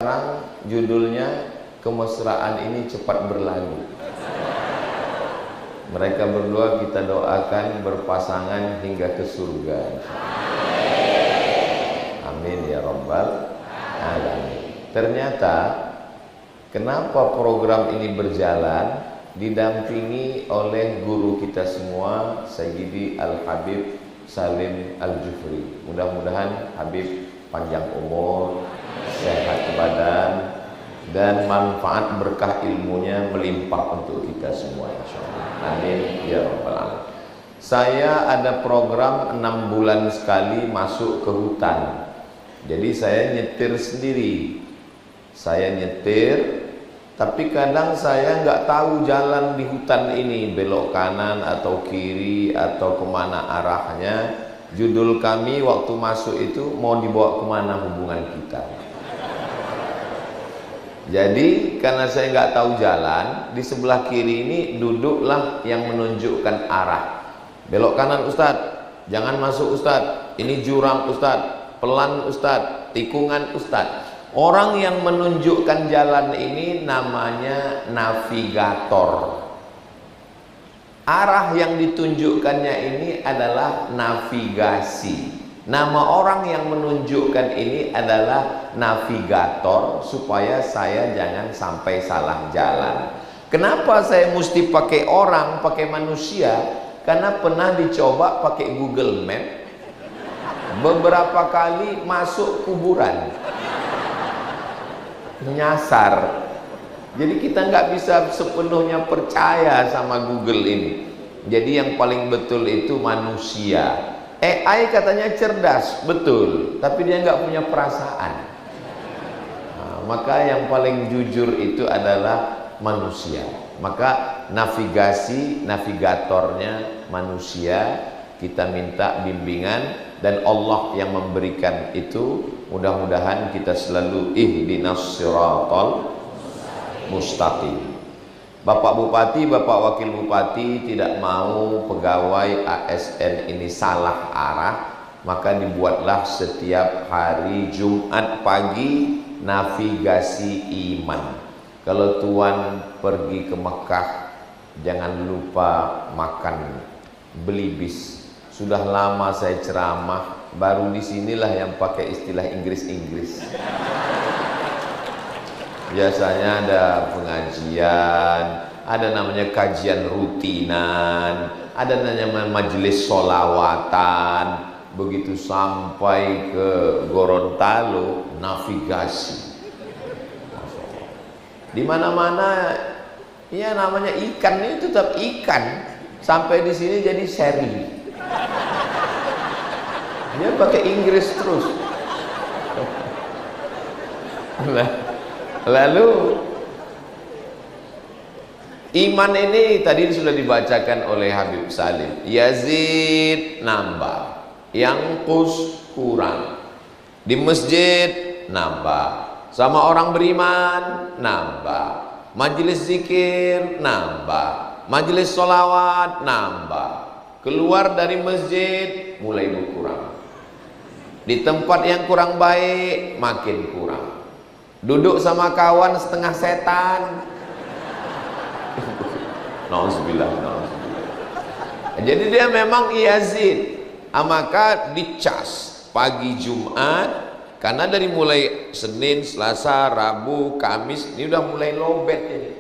sekarang judulnya Kemesraan Ini Cepat Berlalu. Mereka berdua kita doakan berpasangan hingga ke surga. Amin ya rabbal alamin. Ternyata kenapa program ini berjalan didampingi oleh guru kita semua, Sayyidi Al-Habib Salim Al-Jufri. Mudah-mudahan Habib panjang umur, sehat badan, dan manfaat berkah ilmunya melimpah untuk kita semua, insyaallah. Amin ya rabbal alamin. Saya ada program 6 bulan sekali masuk ke hutan. Jadi saya nyetir sendiri. Saya nyetir, tapi kadang saya nggak tahu jalan di hutan ini, belok kanan atau kiri atau kemana arahnya. Judul kami waktu masuk itu, mau dibawa kemana hubungan kita. Jadi karena saya nggak tahu jalan, di sebelah kiri ini duduklah yang menunjukkan arah. Belok kanan Ustadz, jangan masuk Ustadz, ini jurang Ustadz, pelan Ustadz, tikungan Ustadz. Orang yang menunjukkan jalan ini namanya navigator. Arah yang ditunjukkannya ini adalah navigasi. Nama orang yang menunjukkan ini adalah navigator, supaya saya jangan sampai salah jalan. Kenapa saya mesti pakai orang, pakai manusia? Karena pernah dicoba pakai Google Map, beberapa kali masuk kuburan, nyasar. Jadi kita nggak bisa sepenuhnya percaya sama Google ini. Jadi yang paling betul itu manusia. AI katanya cerdas, betul, tapi dia nggak punya perasaan. Nah, maka yang paling jujur itu adalah manusia. Maka navigatornya manusia, kita minta bimbingan, dan Allah yang memberikan itu. Mudah-mudahan kita selalu ihdinas siratal mustaqim. Bapak Bupati, Bapak Wakil Bupati tidak mau pegawai ASN ini salah arah, maka dibuatlah setiap hari Jumat pagi navigasi iman. Kalau Tuan pergi ke Mekah, jangan lupa makan belibis. Sudah lama saya ceramah, baru disinilah yang pakai istilah Inggris-Inggris. Biasanya ada pengajian, ada namanya kajian rutinan, ada namanya majelis sholawatan. Begitu sampai ke Gorontalo, navigasi. Di mana-mana, ya namanya ikan itu tetap ikan. Sampai di sini jadi seri. Dia pakai Inggris terus. Lalu iman ini tadi sudah dibacakan oleh Habib Salim. Yazid nambah, Yangkus kurang. Di masjid nambah, sama orang beriman nambah, majelis zikir nambah, majelis sholawat nambah. Keluar dari masjid mulai berkurang. Di tempat yang kurang baik makin kurang. Duduk sama kawan setengah setan. Nauzubillah. Jadi dia memang Yazid. Maka dicas pagi Jumat, karena dari mulai Senin, Selasa, Rabu, Kamis ini udah mulai lobet ini.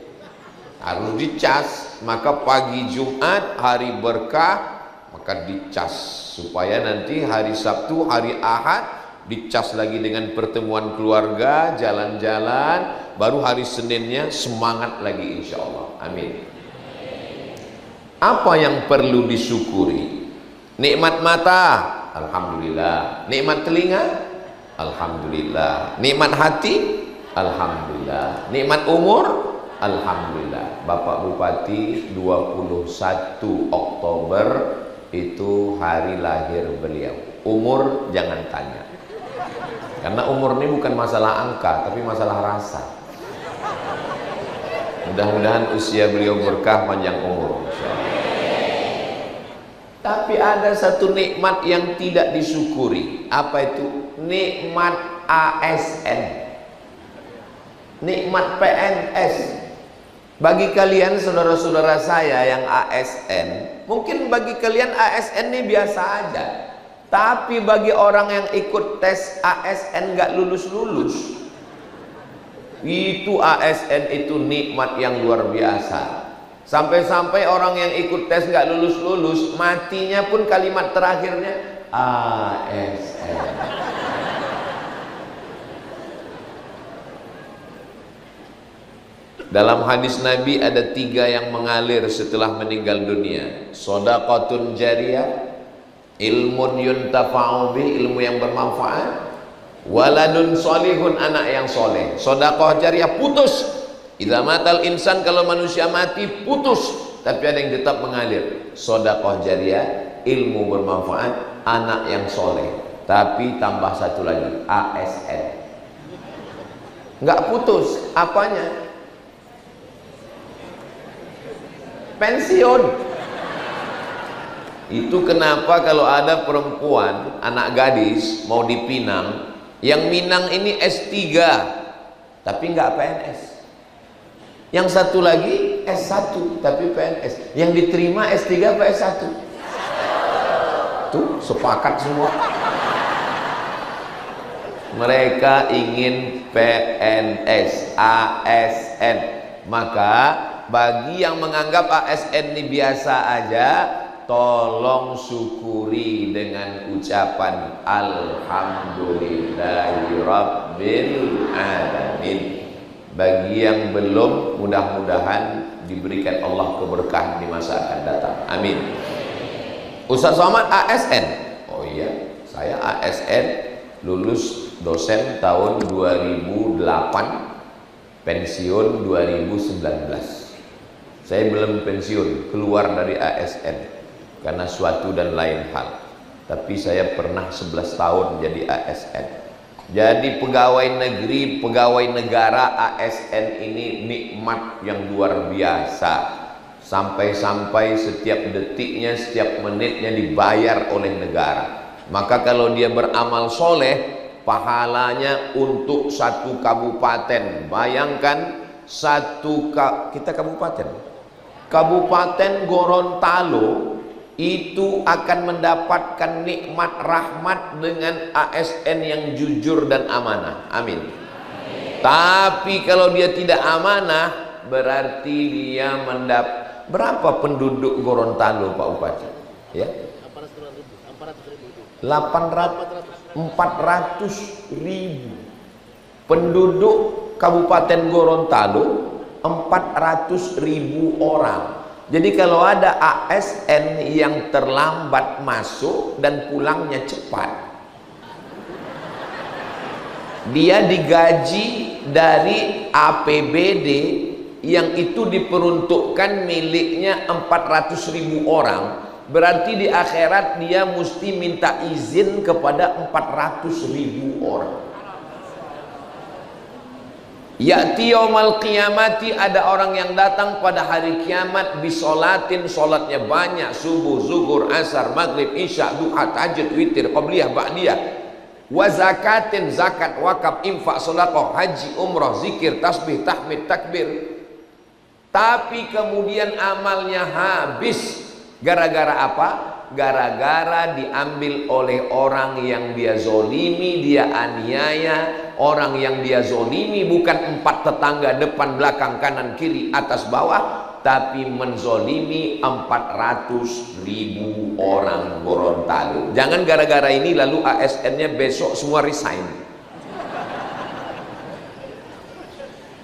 Harus dicas. Maka pagi Jumat hari berkah, maka dicas supaya nanti hari Sabtu, hari Ahad dicas lagi dengan pertemuan keluarga, jalan-jalan, baru hari Seninnya semangat lagi insya Allah. Amin. Apa yang perlu disyukuri? Nikmat mata, alhamdulillah. Nikmat telinga, alhamdulillah. Nikmat hati, alhamdulillah. Nikmat umur, alhamdulillah. Bapak Bupati 21 Oktober itu hari lahir beliau. Umur jangan tanya. Karena umur ini bukan masalah angka, tapi masalah rasa. Mudah-mudahan usia beliau berkah, panjang umur. Tapi ada satu nikmat yang tidak disyukuri. Apa itu? Nikmat ASN. Nikmat PNS. Bagi kalian saudara-saudara saya yang ASN, mungkin bagi kalian ASN ini biasa aja. Tapi bagi orang yang ikut tes ASN gak lulus-lulus, itu ASN itu nikmat yang luar biasa. Sampai-sampai orang yang ikut tes gak lulus-lulus, matinya pun kalimat terakhirnya ASN. Dalam hadis Nabi ada 3 yang mengalir setelah meninggal dunia. Shadaqatun jariyah, ilmun yuntafa'u bih, ilmu yang bermanfaat. Waladun solihun, anak yang soleh. Shadaqah jariyah putus. Idza matal insan, kalau manusia mati putus, tapi ada yang tetap mengalir. Shadaqah jariyah, ilmu bermanfaat, anak yang soleh. Tapi tambah satu lagi, ASN. Enggak putus, apanya? Pensiun. Itu kenapa kalau ada perempuan, anak gadis mau dipinang, yang minang ini S3 tapi nggak PNS, yang satu lagi S1 tapi PNS, yang diterima S3 apa S1? Tuh sepakat semua, mereka ingin PNS, ASN. Maka bagi yang menganggap ASN ini biasa aja, tolong syukuri dengan ucapan Alhamdulillahirabbil alamin. Bagi yang belum, mudah-mudahan diberikan Allah keberkahan di masa akan datang. Amin. Ustaz Somad ASN. Oh iya, saya ASN, lulus dosen tahun 2008, pensiun 2019. Saya belum pensiun, keluar dari ASN karena suatu dan lain hal. Tapi saya pernah 11 tahun jadi ASN. Jadi pegawai negeri, pegawai negara ASN ini nikmat yang luar biasa. Sampai-sampai setiap detiknya, setiap menitnya dibayar oleh negara. Maka kalau dia beramal soleh, pahalanya untuk satu kabupaten. Bayangkan kita Kabupaten Gorontalo itu akan mendapatkan nikmat rahmat dengan ASN yang jujur dan amanah. Amin. Tapi kalau dia tidak amanah, berarti dia berapa penduduk Gorontalo, Pak Bupati? Ya? 400.000 penduduk Kabupaten Gorontalo, 400.000 orang. Jadi kalau ada ASN yang terlambat masuk dan pulangnya cepat, dia digaji dari APBD yang itu diperuntukkan miliknya 400.000 orang. Berarti di akhirat dia mesti minta izin kepada 400.000 orang. Ya'ti yaumal qiyamati, ada orang yang datang pada hari kiamat bisolatin, solatnya banyak, subuh, zuhur, asar, maghrib, isya, duha, tahajud, witir, qabliyah, ba'diyah, wa zakatin, zakat, wakaf, infak, sedekah, haji, umrah, zikir, tasbih, tahmid, takbir. Tapi kemudian amalnya habis. Gara-gara apa? Gara-gara diambil oleh orang yang dia zolimi, dia aniaya. Orang yang dia zolimi bukan 4 tetangga, depan, belakang, kanan, kiri, atas, bawah, tapi menzolimi 400.000 orang Gorontalo. Jangan gara-gara ini lalu ASN-nya besok semua resign.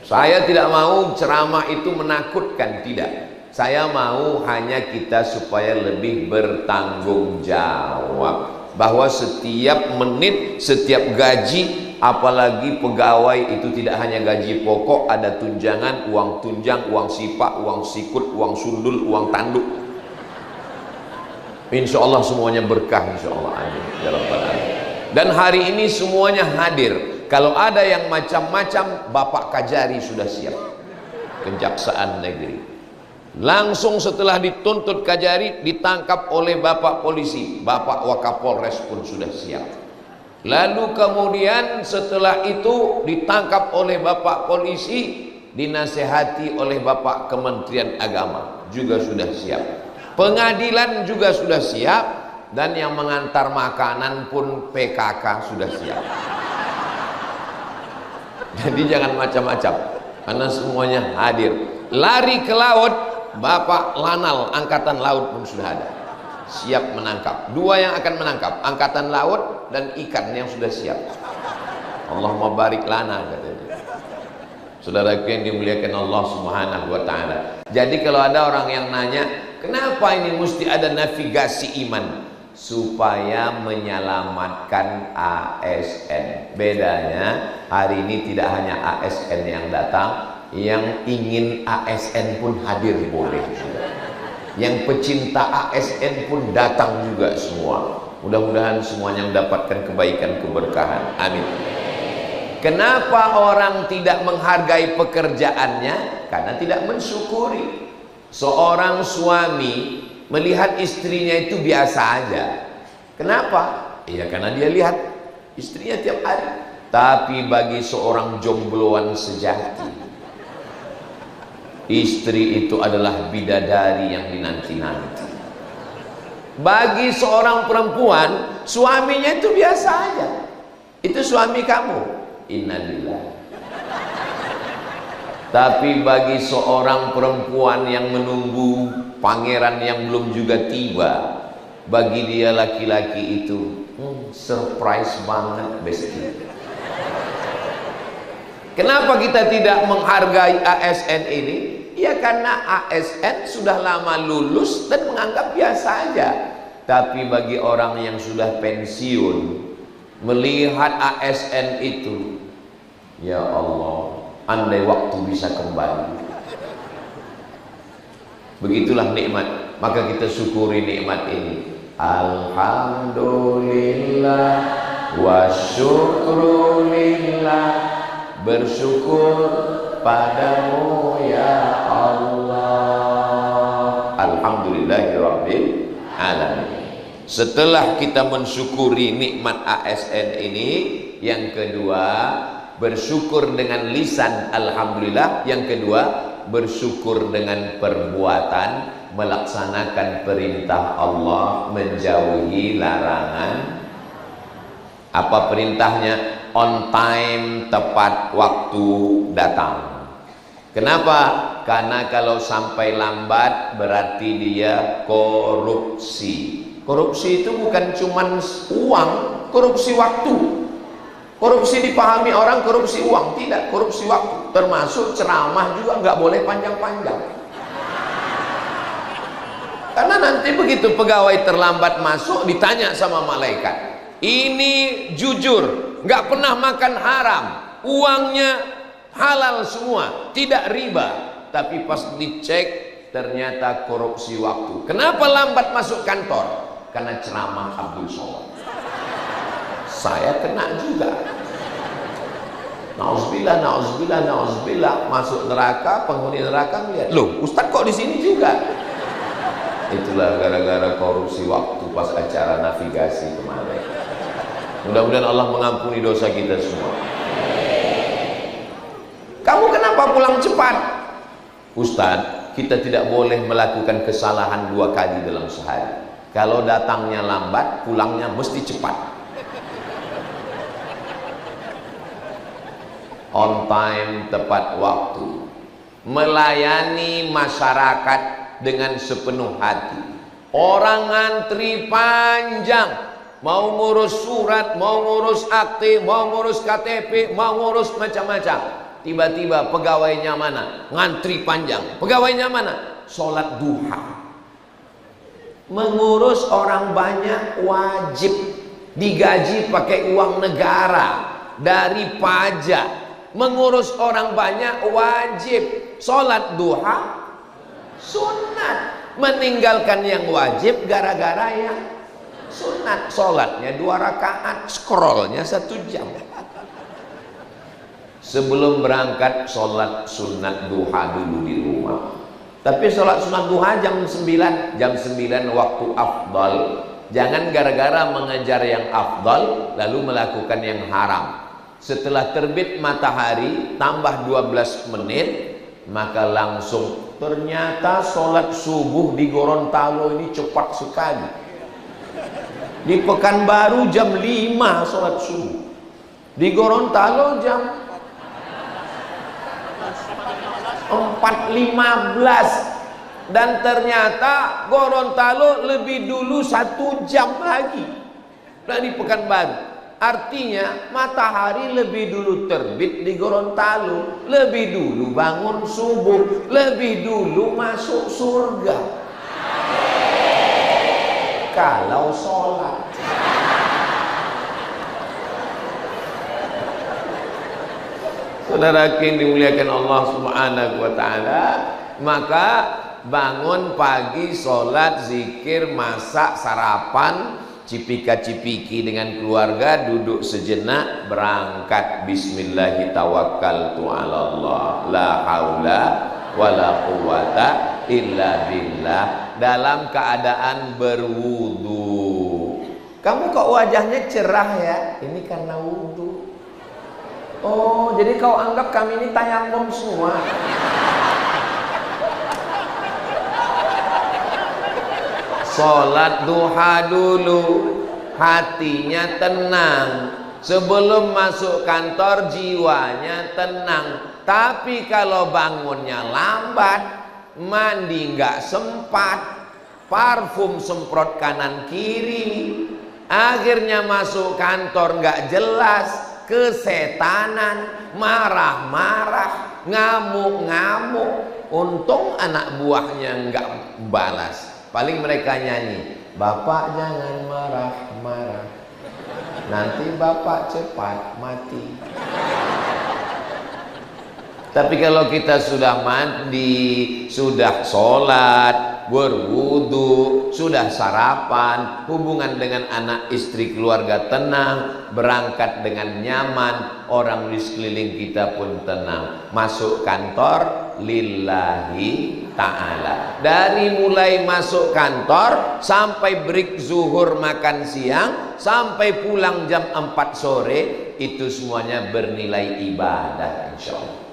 Saya tidak mau ceramah itu menakutkan, tidak. Saya mau hanya kita supaya lebih bertanggung jawab, bahwa setiap menit, setiap gaji, apalagi pegawai itu tidak hanya gaji pokok, ada tunjangan, uang tunjang, uang sipak, uang sikut, uang sundul, uang tanduk. Insya Allah semuanya berkah, insya Allah. Amin. Dan hari ini semuanya hadir. Kalau ada yang macam-macam, Bapak Kajari sudah siap, Kejaksaan Negeri. Langsung setelah dituntut Kajari, ditangkap oleh Bapak Polisi, Bapak Wakapolres pun sudah siap. Lalu kemudian setelah itu ditangkap oleh bapak polisi, dinasehati oleh bapak Kementerian Agama, juga sudah siap. Pengadilan juga sudah siap, dan yang mengantar makanan pun PKK sudah siap. Jadi jangan macam-macam, karena semuanya hadir. Lari ke laut, Bapak Lanal Angkatan Laut pun sudah ada, siap menangkap. Dua yang akan menangkap, Angkatan Laut dan ikan yang sudah siap. Allahumma barik lana, katanya. Saudaraku yang dimuliakan Allah Subhanahu wa ta'ala. Jadi kalau ada orang yang nanya, kenapa ini mesti ada navigasi iman? Supaya menyelamatkan ASN. Bedanya hari ini tidak hanya ASN yang datang, yang ingin ASN pun hadir boleh juga. Yang pecinta ASN pun datang juga semua. Mudah-mudahan semuanya mendapatkan kebaikan, keberkahan. Amin. Kenapa orang tidak menghargai pekerjaannya? Karena tidak mensyukuri. Seorang suami melihat istrinya itu biasa aja. Kenapa? Iya, karena dia lihat istrinya tiap hari. Tapi bagi seorang jombloan sejati, istri itu adalah bidadari yang dinanti-nanti. Bagi seorang perempuan, suaminya itu biasa aja. Itu suami kamu, innalillah. Tapi bagi seorang perempuan yang menunggu pangeran yang belum juga tiba, bagi dia laki-laki itu surprise banget, besti. Kenapa kita tidak menghargai ASN ini? Ya karena ASN sudah lama lulus dan menganggap biasa aja. Tapi bagi orang yang sudah pensiun, melihat ASN itu, ya Allah, andai waktu bisa kembali. Begitulah nikmat, maka kita syukuri nikmat ini. Alhamdulillah wa syukrulillah, bersyukur padamu ya Allah. Alhamdulillahirabbil alamin. Setelah kita mensyukuri nikmat ASN ini, yang kedua bersyukur dengan lisan alhamdulillah, yang kedua bersyukur dengan perbuatan, melaksanakan perintah Allah, menjauhi larangan. Apa perintahnya? On time, tepat waktu datang. Kenapa? Karena kalau sampai lambat berarti dia korupsi. Korupsi itu bukan cuman uang, korupsi waktu. Korupsi dipahami orang korupsi uang, tidak, korupsi waktu. Termasuk ceramah juga nggak boleh panjang-panjang. Karena nanti begitu pegawai terlambat masuk, ditanya sama malaikat, ini jujur, nggak pernah makan haram, uangnya halal semua, tidak riba. Tapi pas dicek ternyata korupsi waktu. Kenapa lambat masuk kantor? Karena ceramah Abdul Somad. Saya kena juga. Nauzubillah, nauzubillah, nauzubillah. Masuk neraka, penghuni neraka melihat, loh, Ustadz kok di sini juga? Itulah gara-gara korupsi waktu pas acara navigasi kemarin. Mudah-mudahan Allah mengampuni dosa kita semua. Kamu kenapa pulang cepat? Ustadz, kita tidak boleh melakukan kesalahan 2 kali dalam sehari. Kalau datangnya lambat, pulangnya mesti cepat. On time, tepat waktu, melayani masyarakat dengan sepenuh hati. Orang ngantri panjang, mau ngurus surat, mau ngurus akte, mau ngurus KTP, mau ngurus macam-macam. Tiba-tiba pegawainya mana? Ngantri panjang. Pegawainya mana? Sholat duha. Mengurus orang banyak wajib, digaji pakai uang negara dari pajak. Mengurus orang banyak wajib, sholat duha sunat. Meninggalkan yang wajib gara-gara yang sunat. Sholatnya 2 rakaat, scrollnya 1 jam. Sebelum berangkat sholat sunat duha dulu di rumah. Tapi sholat sunat duha jam 9. Jam 9 waktu afdal. Jangan gara-gara mengejar yang afdal lalu melakukan yang haram. Setelah terbit matahari tambah 12 menit, maka langsung ternyata sholat subuh di Gorontalo ini cepat sekali. Di Pekanbaru jam 5 sholat subuh, di Gorontalo jam 4.15, dan ternyata Gorontalo lebih dulu 1 jam lagi dari Pekanbaru. Artinya matahari lebih dulu terbit di Gorontalo, lebih dulu bangun subuh, lebih dulu masuk surga kalau sholat. Saudara yang dimuliakan Allah Subhanahu wa ta'ala, maka bangun pagi, sholat, zikir, masak, sarapan, cipika-cipiki dengan keluarga, duduk sejenak, berangkat. Bismillahirrahmanirrahim, tawakkaltu 'ala Allah, la haula wala quwata illa billah, dalam keadaan berwudu. Kamu kok wajahnya cerah ya? Ini karena wudu. Oh, jadi kau anggap kami ini tayamum semua? Sholat duha dulu, hatinya tenang. Sebelum masuk kantor jiwanya tenang. Tapi kalau bangunnya lambat, mandi nggak sempat, parfum semprot kanan kiri, akhirnya masuk kantor nggak jelas, kesetanan, marah-marah, ngamuk-ngamuk. Untung anak buahnya nggak balas. Paling mereka nyanyi, Bapak jangan marah-marah, nanti Bapak cepat mati. Tapi kalau kita sudah mandi, sudah sholat, berwudu, sudah sarapan, hubungan dengan anak istri keluarga tenang, berangkat dengan nyaman, orang di sekeliling kita pun tenang, masuk kantor lillahi ta'ala. Dari mulai masuk kantor sampai break zuhur makan siang, sampai pulang jam 4 sore, itu semuanya bernilai ibadah, insya Allah.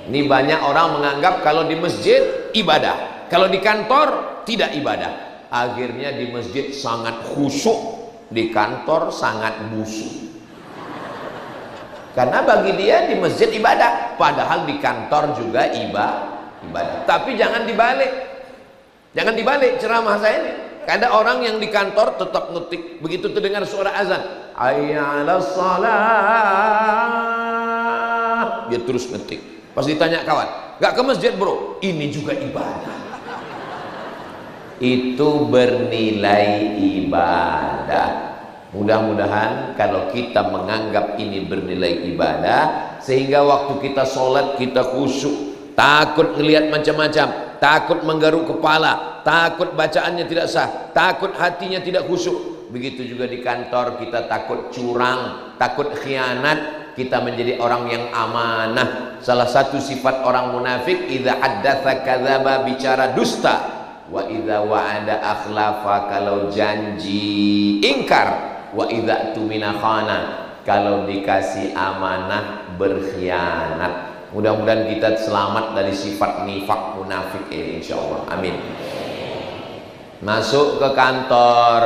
Ini banyak orang menganggap kalau di masjid ibadah, kalau di kantor tidak ibadah. Akhirnya di masjid sangat khusyuk, di kantor sangat busuk. Karena bagi dia di masjid ibadah, padahal di kantor juga ibadah. Tapi jangan dibalik. Jangan dibalik ceramah saya ini. Ada orang yang di kantor tetap ngetik, begitu terdengar suara azan, hayya 'alas shalah, dia terus ngetik. Pas ditanya kawan, gak ke masjid bro? Ini juga ibadah. Itu bernilai ibadah. Mudah-mudahan kalau kita menganggap ini bernilai ibadah, sehingga waktu kita sholat kita khusyuk, takut ngelihat macam-macam, takut menggaruk kepala, takut bacaannya tidak sah, takut hatinya tidak khusyuk. Begitu juga di kantor kita takut curang, takut khianat, kita menjadi orang yang amanah. Salah satu sifat orang munafik, idza haddatsa kadzaba, bicara dusta, wa idza wa'ada akhlafa, kalau janji ingkar, wa idza tumina khana, kalau dikasih amanah berkhianat. Mudah-mudahan kita selamat dari sifat nifak munafik ini, insyaallah. Amin. Masuk ke kantor,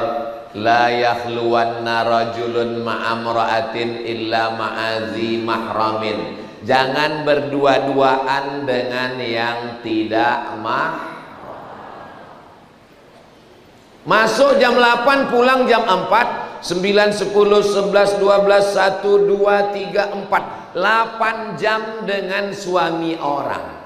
la yakhluwanna rajulun ma'amra'atin illa ma'azi mahramin. Jangan berdua-duaan dengan yang tidak mahram. Masuk jam 8, pulang jam 4, 9, 10, 11, 12, 1, 2, 3, 4, 8 jam dengan suami orang.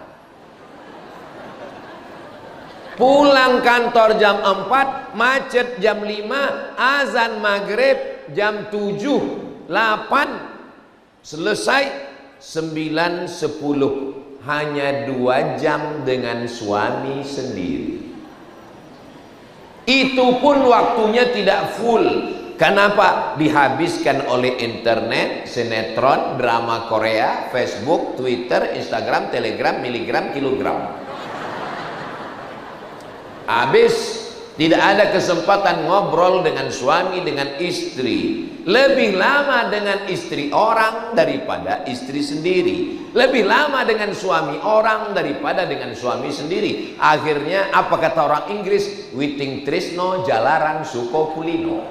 Pulang kantor jam 4, macet jam 5, azan maghrib jam 7, 8, selesai 9, 10. Hanya 2 jam dengan suami sendiri. Itu pun waktunya tidak full. Kenapa? Dihabiskan oleh internet, sinetron, drama Korea, Facebook, Twitter, Instagram, Telegram, miligram, kilogram. Habis Tidak ada kesempatan ngobrol dengan suami, dengan istri. Lebih lama dengan istri orang daripada istri sendiri. Lebih lama dengan suami orang daripada dengan suami sendiri. Akhirnya apa kata orang Inggris? Witing tresno jalaran suko kulino.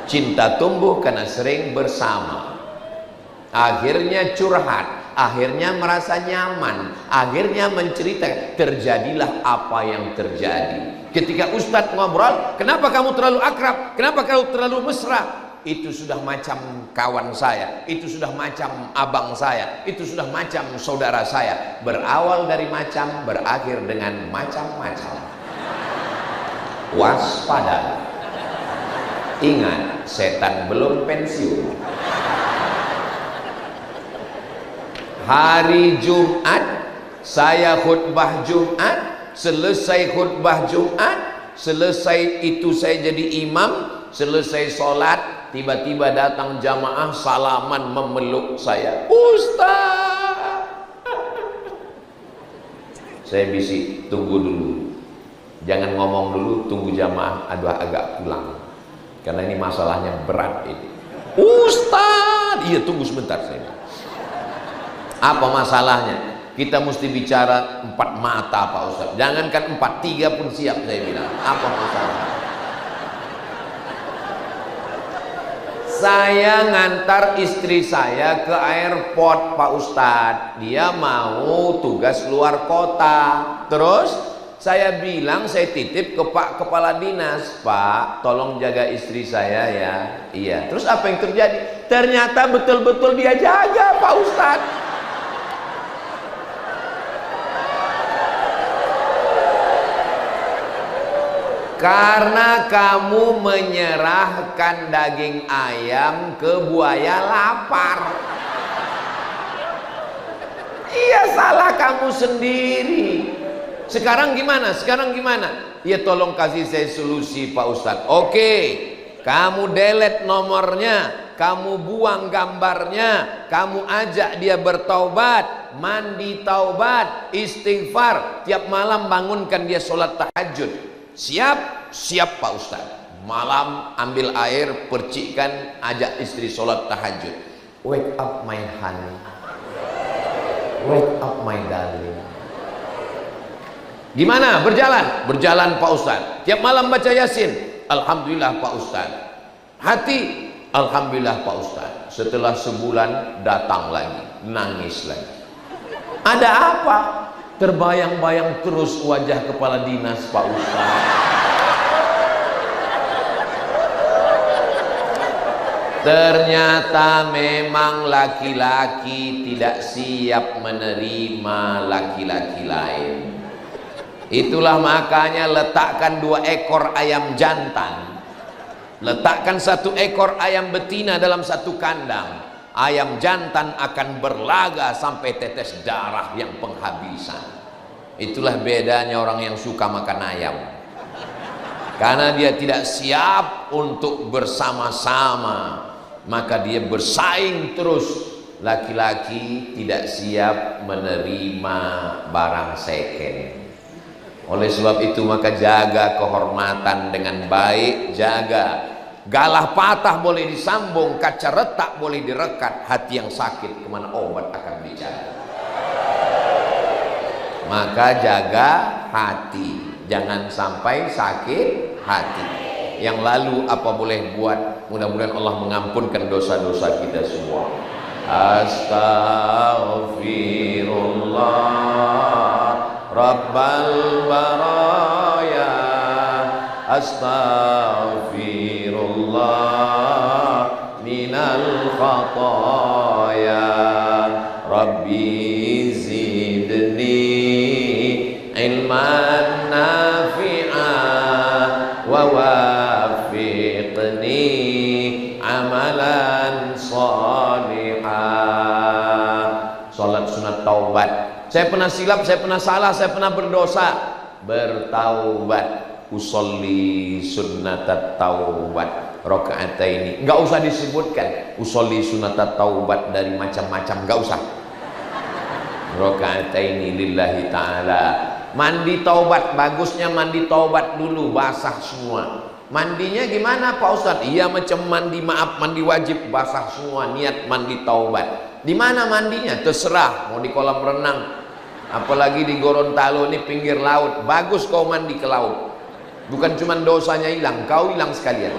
Cinta tumbuh karena sering bersama. Akhirnya curhat, akhirnya merasa nyaman, akhirnya menceritakan. Terjadilah apa yang terjadi. Ketika Ustadz ngobrol, kenapa kamu terlalu akrab? Kenapa kamu terlalu mesra? Itu sudah macam kawan saya, itu sudah macam abang saya, itu sudah macam saudara saya. Berawal dari macam, berakhir dengan macam-macam. Waspada. Ingat, setan belum pensiun. Hari Jumat, saya khutbah Jumat. Selesai khutbah Jumat, selesai itu saya jadi imam, selesai sholat, tiba-tiba datang jamaah salaman memeluk saya. Ustaz, saya bisik, tunggu dulu, jangan ngomong dulu, tunggu jamaah agak pulang, karena ini masalahnya berat ini. Ustaz, iya tunggu sebentar saya. Apa masalahnya? Kita mesti bicara 4 mata Pak Ustaz. Jangankan 4, 3 pun siap saya bilang. Apa masalah? Saya ngantar istri saya ke airport Pak Ustaz. Dia mau tugas luar kota. Terus saya bilang, saya titip ke Pak Kepala Dinas, Pak tolong jaga istri saya ya. Iya. Terus apa yang terjadi? Ternyata betul-betul dia jaga Pak Ustaz. Karena kamu menyerahkan daging ayam ke buaya lapar. Iya, salah kamu sendiri. Sekarang gimana? Sekarang gimana? Ya tolong kasih saya solusi Pak Ustadz. Oke, kamu delete nomornya, kamu buang gambarnya, kamu ajak dia bertaubat, mandi taubat, istighfar, tiap malam bangunkan dia sholat tahajud. Siap? Siap Pak Ustaz. Malam ambil air, percikkan, ajak istri sholat tahajud. Wake up my honey, wake up my darling. Gimana? Berjalan? Berjalan Pak Ustaz. Tiap malam baca Yasin, alhamdulillah Pak Ustaz. Hati, alhamdulillah Pak Ustaz. Setelah sebulan datang lagi, nangis lagi. Ada apa? Terbayang-bayang terus wajah kepala dinas Pak Ustaz. Ternyata memang laki-laki tidak siap menerima laki-laki lain. Itulah makanya letakkan 2 ekor ayam jantan, letakkan 1 ekor ayam betina dalam 1 kandang. Ayam jantan akan berlaga sampai tetes darah yang penghabisan. Itulah bedanya orang yang suka makan ayam, karena dia tidak siap untuk bersama-sama, maka dia bersaing terus. Laki-laki tidak siap menerima barang second. Oleh sebab itu maka jaga kehormatan dengan baik, jaga. Galah patah boleh disambung, kaca retak boleh direkat, hati yang sakit kemana obat akan dicari. Maka jaga hati, jangan sampai sakit hati. Yang lalu apa boleh buat, mudah-mudahan Allah mengampunkan dosa-dosa kita semua. Astaghfirullah Rabbal baraya, astaghfirullah minal khataya, Rabbi zidni ilman nafi'ah wa wafiqni amalan salihah. Salat sunat taubat. Saya pernah silap, saya pernah salah, saya pernah berdosa. Bertaubat. Usolli sunnatat taubat rakaataini. Enggak usah disebutkan usolli sunnatat taubat dari macam-macam, enggak usah. Rakaataini lillahi ta'ala Mandi taubat, bagusnya mandi taubat dulu, basah semua. Mandinya gimana Pak Ustadz? Iya macam mandi maaf, mandi wajib, basah semua, niat mandi taubat. Di mana mandinya? Terserah, mau di kolam renang, apalagi di Gorontalo ini pinggir laut, bagus kau mandi ke laut. Bukan cuma dosanya hilang, kau hilang sekalian.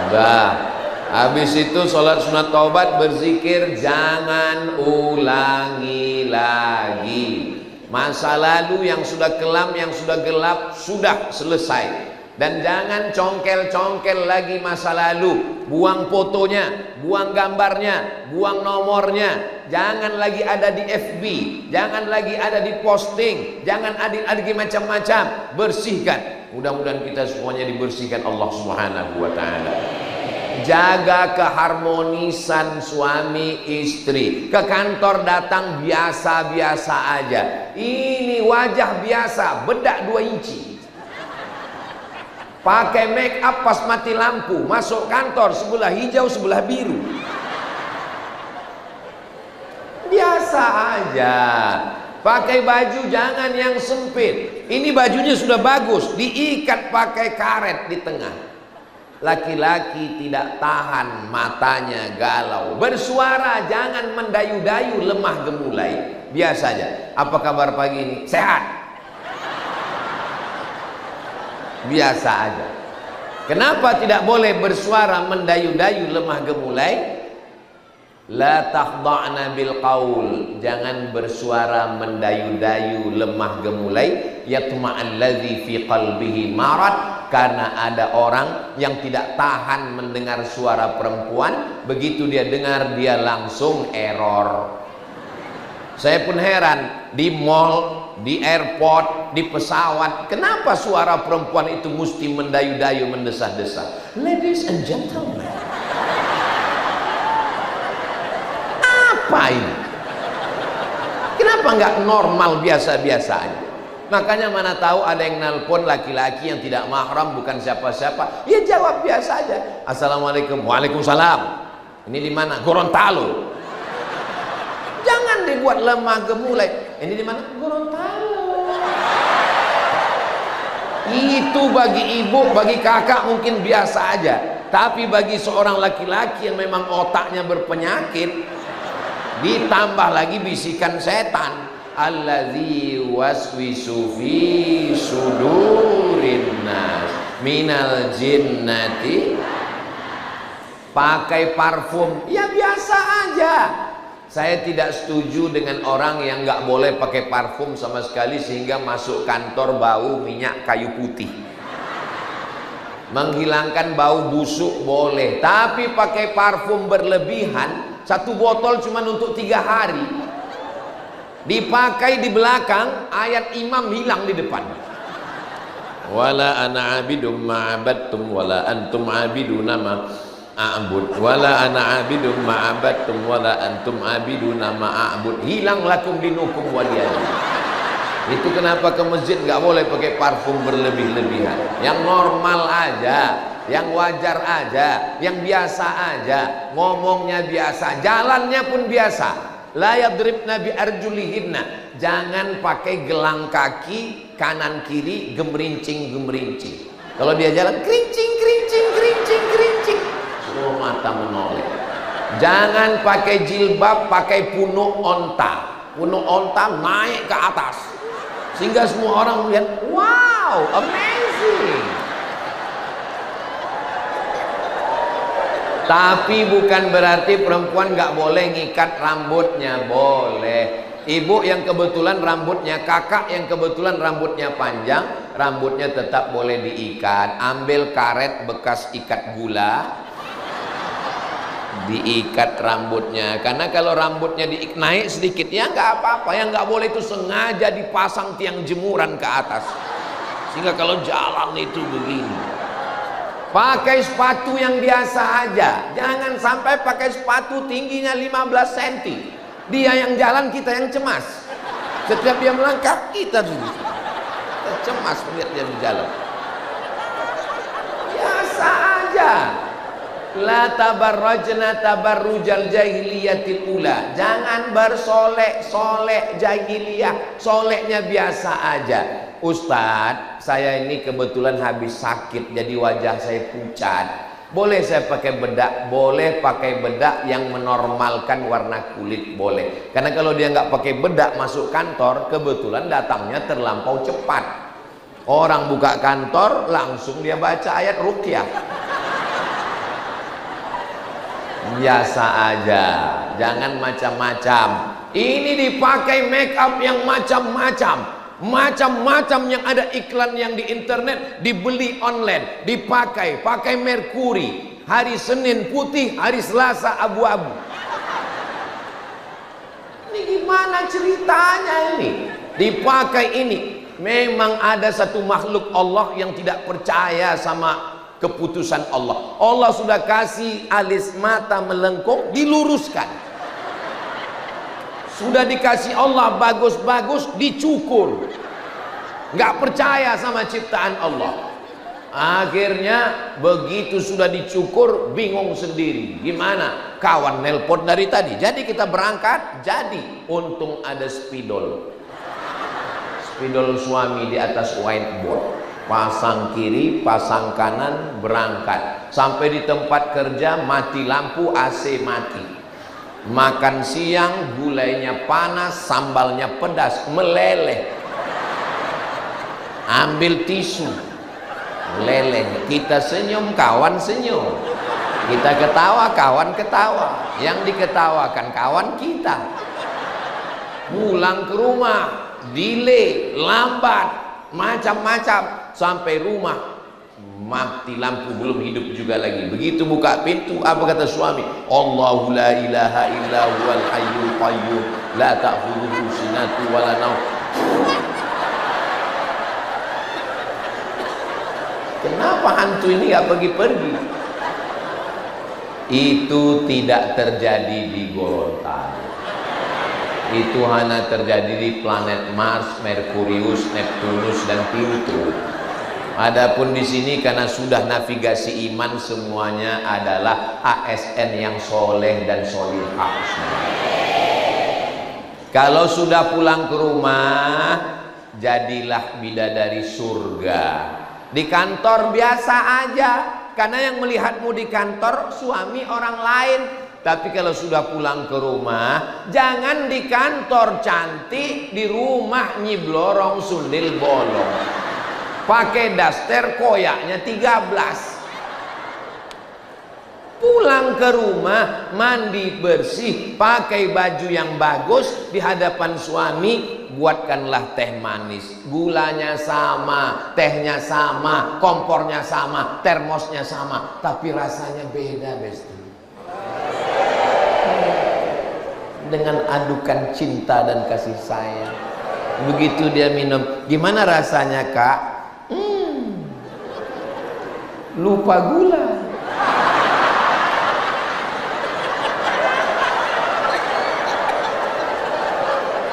Udah. Habis itu sholat sunat taubat, berzikir, jangan ulangi lagi. Masa lalu yang sudah kelam, yang sudah gelap, sudah selesai. Dan jangan congkel-congkel lagi masa lalu. Buang fotonya, buang gambarnya, buang nomornya. Jangan lagi ada di FB, jangan lagi ada di posting, jangan ada lagi macam-macam. Bersihkan. Mudah-mudahan kita semuanya dibersihkan Allah Subhanahu wa ta'ala. Jaga keharmonisan suami istri. Ke kantor datang biasa-biasa aja. Ini wajah biasa, bedak 2 inci. Pakai make up pas mati lampu, masuk kantor sebelah hijau sebelah biru. Biasa aja. Pakai baju jangan yang sempit. Ini bajunya sudah bagus, diikat pakai karet di tengah. Laki-laki tidak tahan, matanya galau. Bersuara jangan mendayu-dayu, lemah gemulai. Biasa aja. Apa kabar pagi ini? Sehat. Biasa aja. Kenapa tidak boleh bersuara mendayu-dayu, lemah gemulai? La takhda'na bil qaul. Jangan bersuara mendayu-dayu, lemah gemulai. Yatma'alladzi fi qalbihi marad. Karena ada orang yang tidak tahan mendengar suara perempuan, begitu dia dengar dia langsung error. Saya pun heran, di mall, di airport, di pesawat, kenapa suara perempuan itu mesti mendayu-dayu, mendesah-desah? Ladies and gentlemen, apa ini? Kenapa nggak normal biasa-biasa aja? Makanya mana tahu ada yang nelpon laki-laki yang tidak mahram, bukan siapa-siapa, ya jawab biasa aja. Assalamualaikum. Waalaikumsalam. Ini di mana? Gorontalo. Jangan dibuat lemah gemulai. Ini di mana? Gorontalo. Itu bagi ibu, bagi kakak mungkin biasa aja. Tapi bagi seorang laki-laki yang memang otaknya berpenyakit, ditambah lagi bisikan setan. Allazi waswisu fi sudurin nas minal jinnati. Pakai parfum ya biasa aja. Saya tidak setuju dengan orang yang nggak boleh pakai parfum sama sekali sehingga masuk kantor bau minyak kayu putih. Menghilangkan bau busuk boleh, tapi pakai parfum berlebihan, 1 botol cuma untuk 3 hari. Dipakai di belakang, ayat imam hilang di depan. Wala ana abidum ma'abadtum wala antum abiduna ma'abud wala ana abidum ma'abadtum wala antum abiduna ma'abud. Hilang lakum dinukum waliyadin. Itu kenapa ke masjid nggak boleh pakai parfum berlebih-lebihan. Yang normal aja, yang wajar aja, yang biasa aja. Ngomongnya biasa, jalannya pun biasa. La yadribna bi arjulihinna. Jangan pakai gelang kaki kanan kiri gemerincing. Kalau dia jalan kerincing. Semua mata menoleh. Jangan pakai jilbab, pakai punuk onta. Punuk onta naik ke atas. Sehingga semua orang melihat, wow, amazing. Tapi bukan berarti perempuan nggak boleh ngikat rambutnya, boleh. Ibu yang kebetulan rambutnya, kakak yang kebetulan rambutnya panjang, rambutnya tetap boleh diikat. Ambil karet bekas ikat gula, diikat rambutnya. Karena kalau rambutnya naik sedikit ya nggak apa-apa. Yang nggak boleh itu sengaja dipasang tiang jemuran ke atas, sehingga kalau jalan itu begini. Pakai sepatu yang biasa aja. Jangan sampai pakai sepatu tingginya 15 cm. Dia yang jalan, kita yang cemas. Setiap dia melangkah, kita cemas melihat dia berjalan. Biasa aja. La tabarrajna tabarrujal jahiliyatil ula. Jangan bersolek-solek jahiliyah. Soleknya biasa aja. Ustadz, saya ini kebetulan habis sakit, jadi wajah saya pucat. Boleh saya pakai bedak? Boleh pakai bedak yang menormalkan warna kulit, boleh. Karena kalau dia nggak pakai bedak masuk kantor, kebetulan datangnya terlampau cepat. Orang buka kantor, langsung dia baca ayat ruqyah. Biasa aja, jangan macam-macam. Ini dipakai make up yang macam-macam, yang ada iklan yang di internet, dibeli online, dipakai, pakai merkuri. Hari Senin putih, hari Selasa abu-abu. Ini gimana ceritanya ini? Dipakai ini. Memang ada satu makhluk Allah yang tidak percaya sama keputusan Allah. Allah sudah kasih alis mata melengkung, diluruskan. Sudah dikasih Allah bagus-bagus, dicukur. Nggak percaya sama ciptaan Allah. Akhirnya begitu sudah dicukur, bingung sendiri. Gimana? Kawan nelpon dari tadi. Jadi kita berangkat, jadi untung ada spidol. Spidol suami di atas whiteboard. Pasang kiri, pasang kanan, berangkat. Sampai di tempat kerja, mati lampu, AC mati. Makan siang, gulainya panas, sambalnya pedas, meleleh. Ambil tisu, meleleh. Kita senyum, kawan senyum. Kita ketawa, kawan ketawa. Yang diketawakan kawan kita. Pulang ke rumah, delay, lambat, macam-macam. Sampai rumah mati lampu, belum hidup juga lagi. Begitu buka pintu, apa kata suami? Allahu la ilaha illa huwal hayyul qayyum la ta'khudhuhu sinatun wa la naum. Kenapa hantu ini gak pergi-pergi? Itu tidak terjadi di Gorontalo. Itu hanya terjadi di planet Mars, Merkurius, Neptunus dan Pluto. Adapun di sini karena sudah navigasi iman, semuanya adalah ASN yang soleh dan solihah. Kalau sudah pulang ke rumah, jadilah bidadari surga. Di kantor biasa aja, karena yang melihatmu di kantor suami orang lain. Tapi kalau sudah pulang ke rumah, jangan di kantor cantik, di rumah nyiblorong sundil bolong. Pakai daster koyaknya 13. Pulang ke rumah, mandi bersih, pakai baju yang bagus, di hadapan suami buatkanlah teh manis. Gulanya sama, tehnya sama, kompornya sama, termosnya sama, tapi rasanya beda, besti. Dengan adukan cinta dan kasih sayang. Begitu dia minum, gimana rasanya kak? Lupa gula.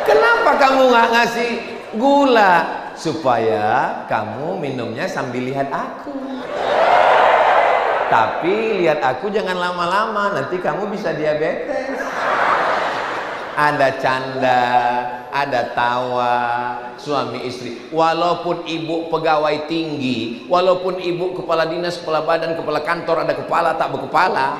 Kenapa kamu nggak ngasih gula? Supaya kamu minumnya sambil lihat aku. Tapi lihat aku jangan lama-lama, nanti kamu bisa diabetes. Ada canda, ada tawa, suami istri. Walaupun ibu pegawai tinggi, walaupun ibu kepala dinas, kepala badan, kepala kantor, ada kepala tak berkepala,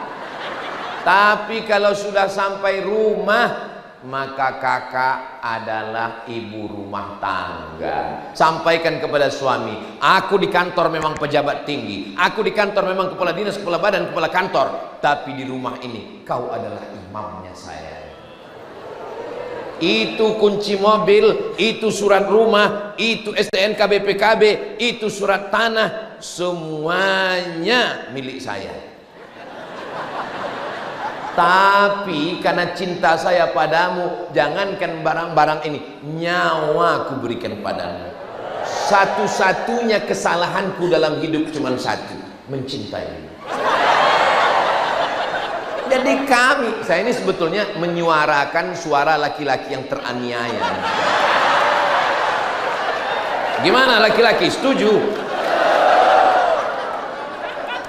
tapi kalau sudah sampai rumah, maka kakak adalah ibu rumah tangga. Sampaikan kepada suami, aku di kantor memang pejabat tinggi, aku di kantor memang kepala dinas, kepala badan, kepala kantor, tapi di rumah ini kau adalah imamnya saya. Itu kunci mobil, itu surat rumah, itu STNK BPKB, itu surat tanah, semuanya milik saya. Tapi karena cinta saya padamu, jangankan barang-barang ini, nyawa aku berikan padamu. Satu-satunya kesalahanku dalam hidup cuma satu, mencintaimu. Jadi saya ini sebetulnya menyuarakan suara laki-laki yang teraniaya. Gimana laki-laki, setuju?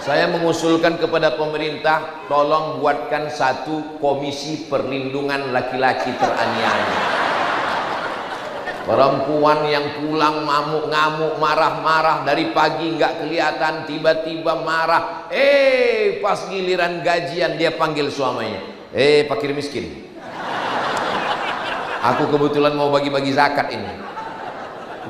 Saya mengusulkan kepada pemerintah, tolong buatkan satu komisi perlindungan laki-laki teraniaya. Perempuan yang pulang ngamuk-ngamuk, marah-marah dari pagi nggak kelihatan, tiba-tiba marah. Pas giliran gajian dia panggil suaminya. Fakir miskin. Aku kebetulan mau bagi-bagi zakat ini.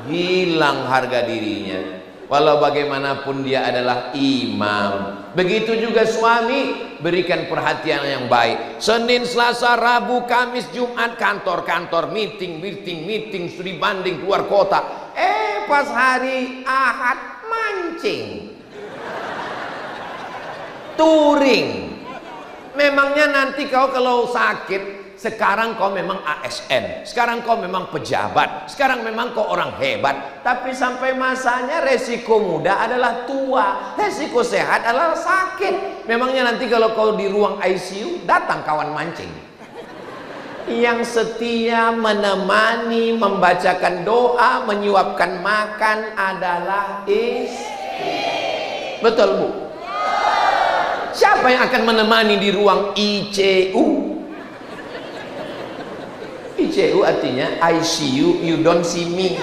Hilang harga dirinya. Walau bagaimanapun dia adalah imam. Begitu juga suami, berikan perhatian yang baik. Senin, Selasa, Rabu, Kamis, Jumat, kantor, meeting, studi banding keluar kota. Pas hari Ahad mancing, touring. Memangnya nanti kau kalau sakit, sekarang kau memang ASN, sekarang kau memang pejabat, sekarang memang kau orang hebat, tapi sampai masanya resiko muda adalah tua, resiko sehat adalah sakit. Memangnya nanti kalau kau di ruang ICU, datang kawan mancing yang setia menemani, membacakan doa, menyuapkan makan adalah istri. Betul Bu? Siapa yang akan menemani di ruang ICU? ICU artinya ICU, you don't see me.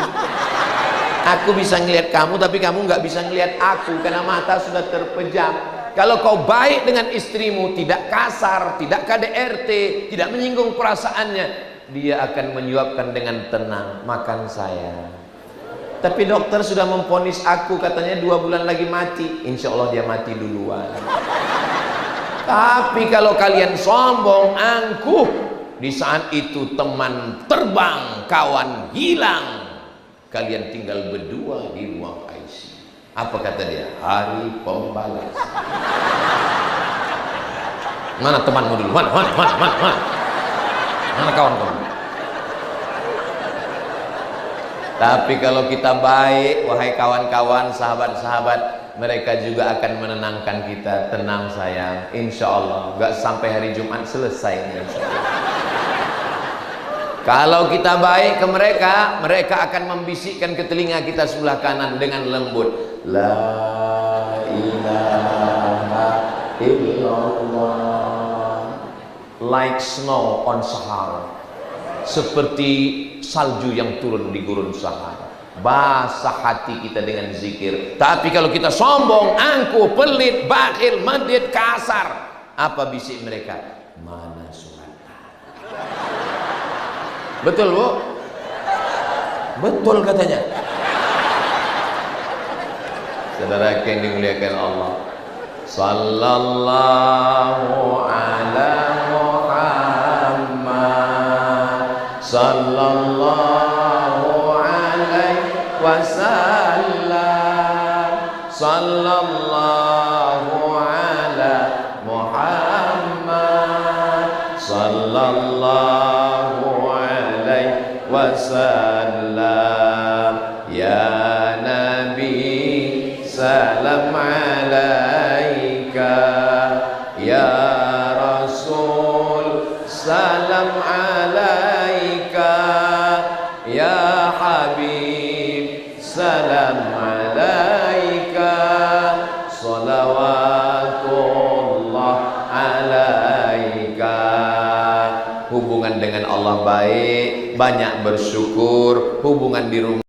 Aku bisa ngelihat kamu, tapi kamu nggak bisa ngelihat aku karena mata sudah terpejam. Kalau kau baik dengan istrimu, tidak kasar, tidak KDRT, tidak menyinggung perasaannya, dia akan menyuapkan dengan tenang, makan saya. Tapi dokter sudah memvonis aku, katanya 2 bulan lagi mati. Insya Allah dia mati duluan. Tapi kalau kalian sombong, angkuh, di saat itu teman terbang, kawan hilang, kalian tinggal berdua di ruang ICU. Apa kata dia? Hari pembalasan. Mana temanmu dulu? Mana kawan kamu? Tapi kalau kita baik, wahai kawan-kawan, sahabat-sahabat, mereka juga akan menenangkan kita. Tenang sayang, insya Allah gak sampai hari Jumat selesai, insya Allah. Kalau kita baik ke mereka, mereka akan membisikkan ke telinga kita sebelah kanan dengan lembut, La ilaha illallah. Like snow on Sahara, seperti salju yang turun di gurun Sahara. Basah hati kita dengan zikir. Tapi kalau kita sombong, angkuh, pelit, bakhil, medit, kasar, apa bisik mereka? Mana surat? Betul Bu? Betul katanya. Saudara yang dimuliakan Allah, sallallahu ala Muhammad, sallallahu alaihi wasallam, sallallahu ala Muhammad, sallallahu wasallam. Ya Nabi, salam alaika. Ya Rasul, salam alaika. Ya Habib, salam alaika. Salawatullah alaika. Hubungan dengan Allah baik, banyak bersyukur, hubungan di rumah